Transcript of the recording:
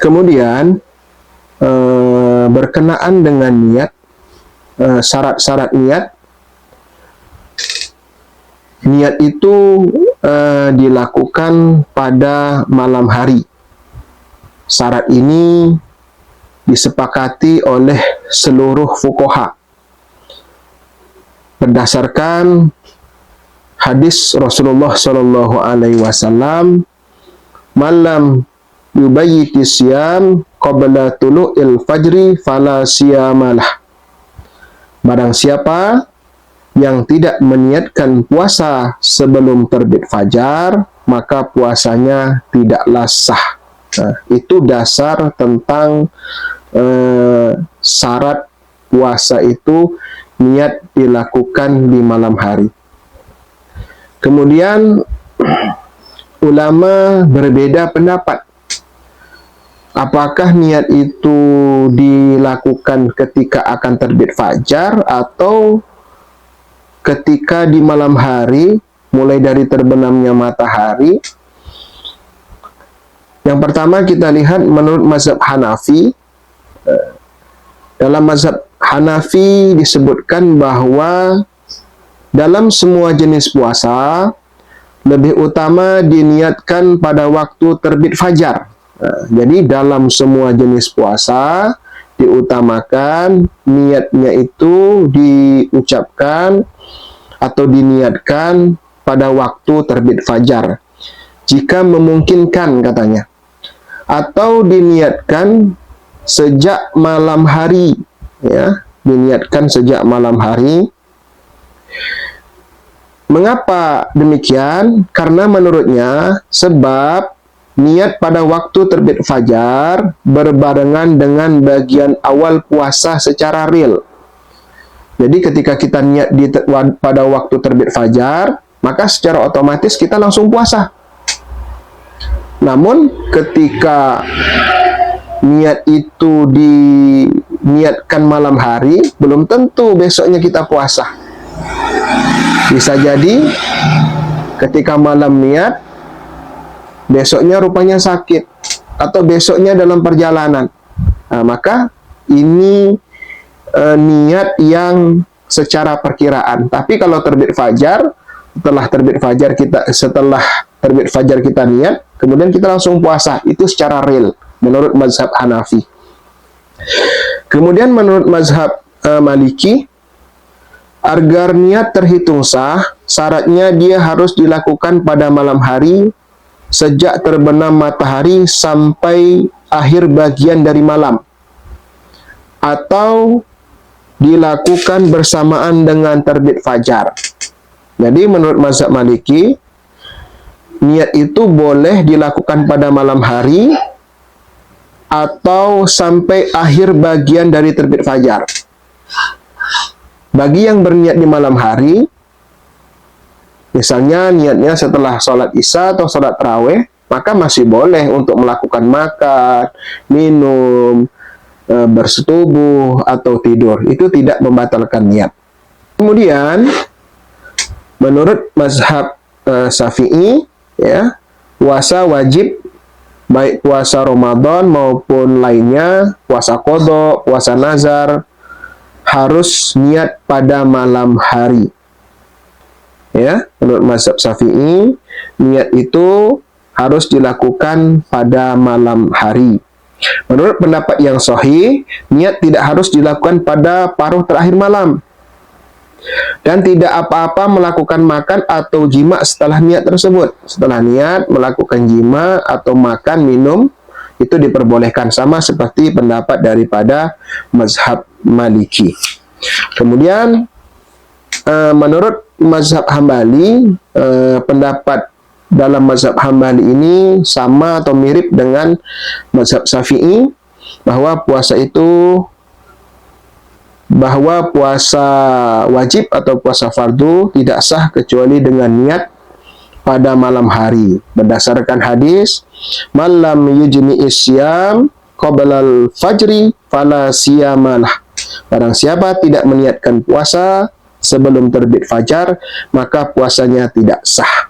Kemudian berkenaan dengan niat, syarat-syarat niat. Niat itu dilakukan pada malam hari. Syarat ini disepakati oleh seluruh fuqaha berdasarkan hadis Rasulullah Shallallahu Alaihi Wasallam, "Malam yubayyiti siyam qabla tulu'il fajri fala siyamalah." Barang siapa yang tidak meniatkan puasa sebelum terbit fajar, maka puasanya tidaklah sah. Nah, itu dasar tentang syarat puasa itu niat dilakukan di malam hari. Kemudian ulama berbeda pendapat. Apakah niat itu dilakukan ketika akan terbit fajar atau ketika di malam hari, mulai dari terbenamnya matahari? Yang pertama kita lihat menurut mazhab Hanafi. Dalam mazhab Hanafi disebutkan bahwa dalam semua jenis puasa lebih utama diniatkan pada waktu terbit fajar. Jadi dalam semua jenis puasa diutamakan niatnya itu diucapkan atau diniatkan pada waktu terbit fajar jika memungkinkan, katanya, atau diniatkan sejak malam hari, ya, diniatkan sejak malam hari. Mengapa demikian? Karena menurutnya sebab niat pada waktu terbit fajar berbarengan dengan bagian awal puasa secara real. Jadi ketika kita niat pada waktu terbit fajar, maka secara otomatis kita langsung puasa. Namun ketika niat itu diniatkan malam hari, belum tentu besoknya kita puasa. Bisa jadi ketika malam niat, besoknya rupanya sakit, atau besoknya dalam perjalanan. Nah, maka ini niat yang secara perkiraan. Tapi kalau terbit fajar, setelah terbit fajar kita niat, kemudian kita langsung puasa, itu secara real menurut mazhab Hanafi. Kemudian menurut mazhab Maliki, agar niat terhitung sah, syaratnya dia harus dilakukan pada malam hari sejak terbenam matahari sampai akhir bagian dari malam, atau dilakukan bersamaan dengan terbit fajar. Jadi menurut mazhab Maliki, niat itu boleh dilakukan pada malam hari atau sampai akhir bagian dari terbit fajar. Bagi yang berniat di malam hari, misalnya niatnya setelah sholat isya atau sholat tarawih, maka masih boleh untuk melakukan makan, minum, bersetubuh, atau tidur. Itu tidak membatalkan niat. Kemudian, menurut mazhab Syafi'i, ya, puasa wajib, baik puasa Ramadan maupun lainnya, puasa qadha, puasa nazar, harus niat pada malam hari. Ya, menurut mazhab Syafi'i, niat itu harus dilakukan pada malam hari. Menurut pendapat yang sahih, niat tidak harus dilakukan pada paruh terakhir malam. Dan tidak apa-apa melakukan makan atau jima setelah niat tersebut. Setelah niat melakukan jima atau makan, minum, itu diperbolehkan, sama seperti pendapat daripada mazhab Maliki. Kemudian menurut mazhab Hambali, pendapat dalam mazhab Hambali ini sama atau mirip dengan mazhab Syafi'i, bahwa puasa wajib atau puasa fardu tidak sah kecuali dengan niat pada malam hari, berdasarkan hadis malam yujmi isyam qablal fajri fala siyamalah. Barang siapa tidak meniatkan puasa sebelum terbit fajar, maka puasanya tidak sah.